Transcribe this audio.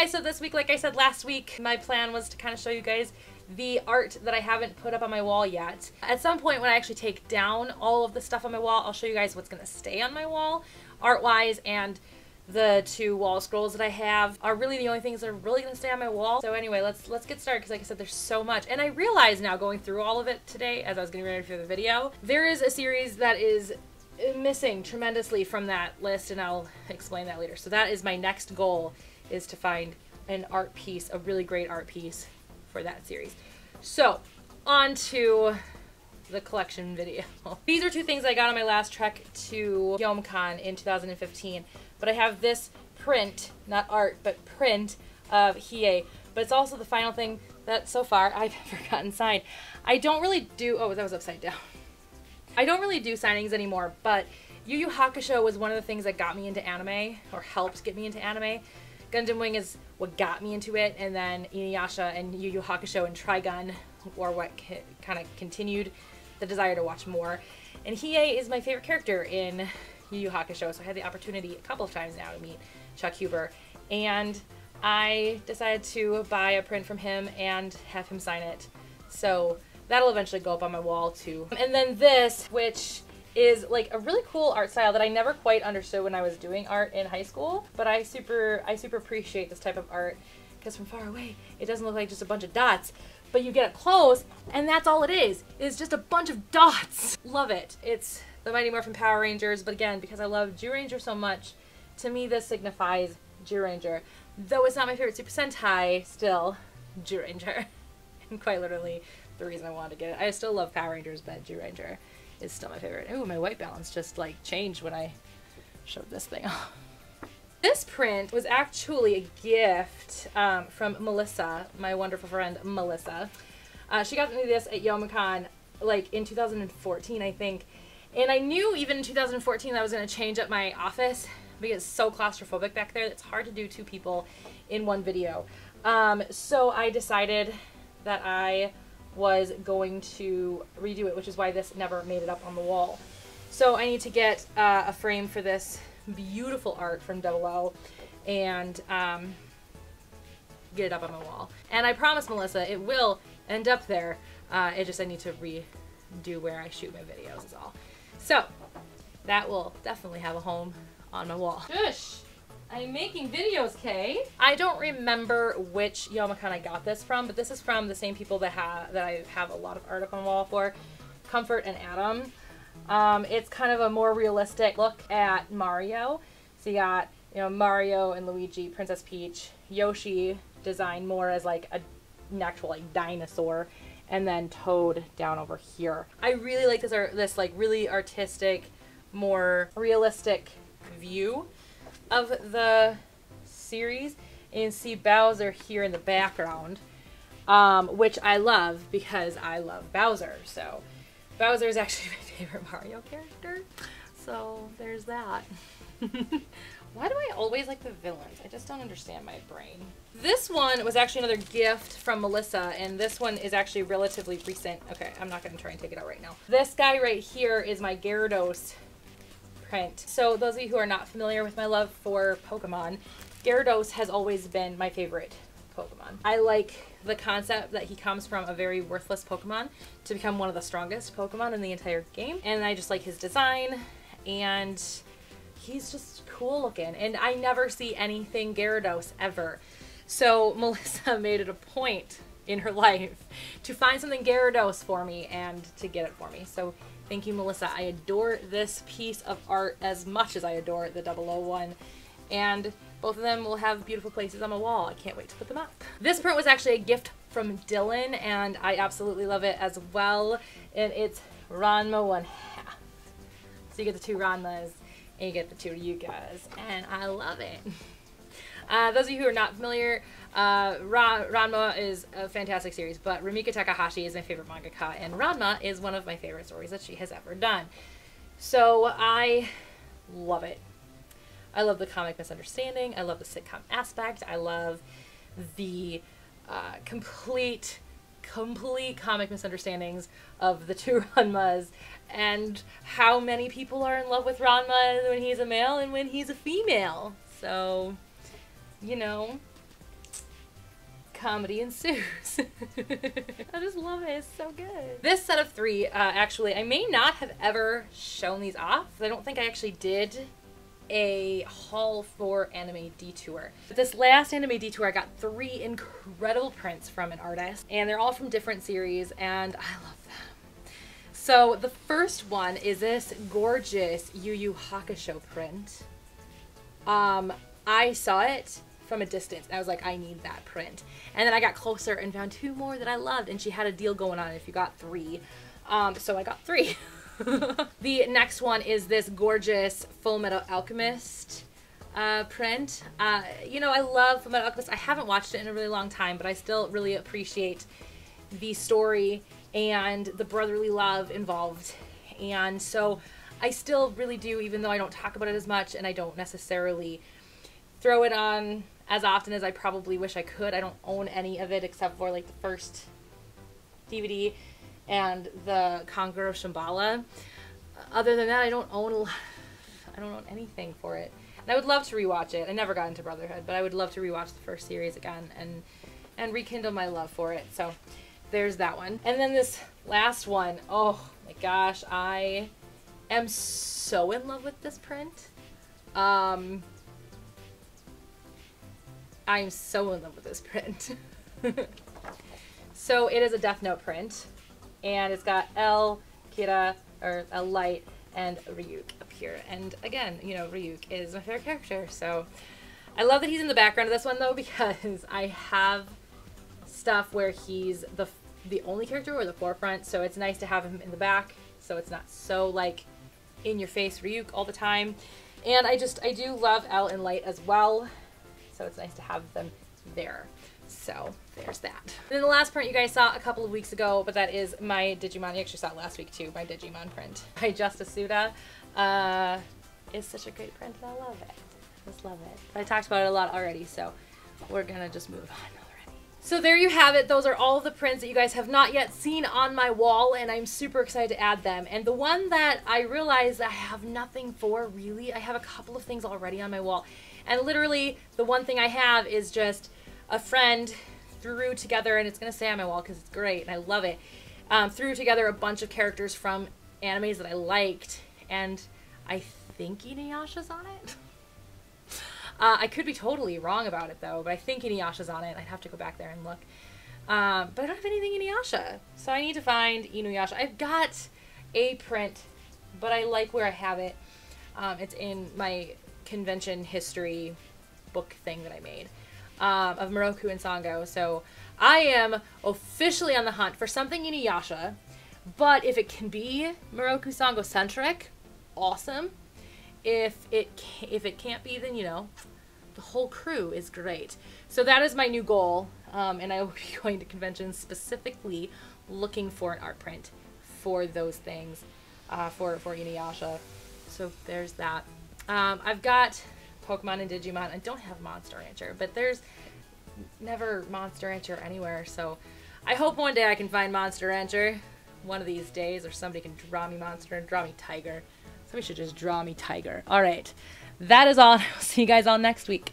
guys, so this week, like I said last week, my plan was to kind of show you guys the art that I haven't put up on my wall yet. At some point when I actually take down all of the stuff on my wall, I'll show you guys what's going to stay on my wall art-wise, and the 2 wall scrolls that I have are really the only things that are really going to stay on my wall. So anyway, let's get started, because like I said, there's so much. And I realize now, going through all of it today as I was getting ready for the video, there is a series that is missing tremendously from that list, and I'll explain that later. So that is my next goal, is to find an art piece, a really great art piece for that series. So on to the collection video. These are 2 things I got on my last trek to YomaCon in 2015, but I have this print, not art, but print of Hiei, but it's also the final thing that so far I've ever gotten signed. I don't really do, oh, that was upside down. I don't really do signings anymore, but Yu Yu Hakusho was one of the things that got me into anime, or helped get me into anime. Gundam Wing is what got me into it, and then Inuyasha and Yu Yu Hakusho and Trigun were what kind of continued the desire to watch more. And Hiei is my favorite character in Yu Yu Hakusho, so I had the opportunity a couple of times now to meet Chuck Huber, and I decided to buy a print from him and have him sign it. So that'll eventually go up on my wall too. And then this, which is like a really cool art style that I never quite understood when I was doing art in high school, but I super appreciate this type of art, because from far away it doesn't look like just a bunch of dots, but you get up close and that's all it is just a bunch of dots. Love it. It's the Mighty Morphin Power Rangers, but again, because I love Zyuranger so much, to me this signifies Zyuranger. Though it's not my favorite Super Sentai, still Zyuranger. And quite literally the reason I wanted to get it. I still love Power Rangers, but Zyuranger is still my favorite. Ooh, my white balance just like changed when I showed this thing off. This print was actually a gift from Melissa, my wonderful friend Melissa. She got me this at YomaCon like in 2014, I think. And I knew even in 2014 that I was going to change up my office, because it's so claustrophobic back there that it's hard to do 2 people in one video. So I decided that I was going to redo it, which is why this never made it up on the wall. So I need to get a frame for this beautiful art from Double O and get it up on my wall. And I promise, Melissa, it will end up there. I need to redo where I shoot my videos is all. So that will definitely have a home on my wall. Shush! I'm making videos, Kay. I don't remember which YomaCon I got this from, but this is from the same people that I have a lot of art up on the wall for, Comfort and Adam. It's kind of a more realistic look at Mario. So you got, you know, Mario and Luigi, Princess Peach, Yoshi designed more as like an actual like dinosaur, and then Toad down over here. I really like this like really artistic, more realistic view of the series. And you see Bowser here in the background, which I love because I love Bowser. So Bowser is actually my favorite Mario character. So there's that. Why do I always like the villains? I just don't understand my brain. This one was actually another gift from Melissa, and this one is actually relatively recent. Okay, I'm not going to try and take it out right now. This guy right here is my Gyarados print. So those of you who are not familiar with my love for Pokemon, Gyarados has always been my favorite Pokemon. I like the concept that he comes from a very worthless Pokemon to become one of the strongest Pokemon in the entire game. And I just like his design, and he's just cool looking. And I never see anything Gyarados ever. So Melissa made it a point in her life to find something Gyarados for me and to get it for me. So thank you, Melissa. I adore this piece of art as much as I adore the 001. And both of them will have beautiful places on my wall. I can't wait to put them up. This print was actually a gift from Dylan, and I absolutely love it as well. And it's Ranma 1/2. So you get the 2 Ranmas, and you get the 2 Yugas, and I love it. Those of you who are not familiar, Ranma is a fantastic series, but Rumiko Takahashi is my favorite mangaka, and Ranma is one of my favorite stories that she has ever done. So I love it. I love the comic misunderstanding. I love the sitcom aspect. I love the complete comic misunderstandings of the 2 Ranmas, and how many people are in love with Ranma when he's a male and when he's a female. So, you know, comedy ensues. I just love it. It's so good. This set of 3, actually, I may not have ever shown these off. I don't think I actually did a haul for Anime Detour. But this last Anime Detour, I got 3 incredible prints from an artist, and they're all from different series, and I love them. So the first one is this gorgeous Yu Yu Hakusho print. I saw it from a distance, and I was like, I need that print. And then I got closer and found 2 more that I loved, and she had a deal going on if you got 3. So I got 3. The next one is this gorgeous Full Metal Alchemist print. You know, I love Full Metal Alchemist. I haven't watched it in a really long time, but I still really appreciate the story and the brotherly love involved. And so I still really do, even though I don't talk about it as much and I don't necessarily throw it on as often as I probably wish I could. I don't own any of it except for like the first DVD and the Conqueror of Shambhala. Other than that, I don't own anything for it. And I would love to rewatch it. I never got into Brotherhood, but I would love to rewatch the first series again and rekindle my love for it. So there's that one. And then this last one, oh my gosh, I am so in love with this print. I'm so in love with this print. So it is a Death Note print, and it's got L, Kira, or L Light, and Ryuk up here. And again, you know, Ryuk is my favorite character, so I love that he's in the background of this one though, because I have stuff where he's the only character or the forefront, so it's nice to have him in the back, so it's not so like in your face Ryuk all the time. And I do love L and Light as well, so it's nice to have them there. So there's that. And then the last print you guys saw a couple of weeks ago, but that is my Digimon. You actually saw it last week too, my Digimon print by Jesse Soto. It's such a great print and I love it. I just love it. But I talked about it a lot already, so we're gonna just move on already. So there you have it. Those are all of the prints that you guys have not yet seen on my wall, and I'm super excited to add them. And the one that I realized I have nothing for, really, I have a couple of things already on my wall. And literally the one thing I have is just a friend threw together, and it's going to stay on my wall because it's great and I love it, threw together a bunch of characters from animes that I liked, and I think Inuyasha's on it. I could be totally wrong about it though, but I think Inuyasha's on it. I'd have to go back there and look. But I don't have anything Inuyasha, so I need to find Inuyasha. I've got a print, but I like where I have it. It's in my convention history book thing that I made. Of Moroku and Sango. So I am officially on the hunt for something Inuyasha, but if it can be Moroku Sango centric, awesome. If it can't be, then you know, the whole crew is great. So that is my new goal, and I will be going to conventions specifically looking for an art print for those things, for Inuyasha. So there's that. I've got Pokemon and Digimon. I don't have Monster Rancher, but there's never Monster Rancher anywhere, so I hope one day I can find Monster Rancher one of these days, or somebody can draw me Monster and draw me Tiger. Somebody should just draw me Tiger. Alright, that is all. I'll see you guys all next week.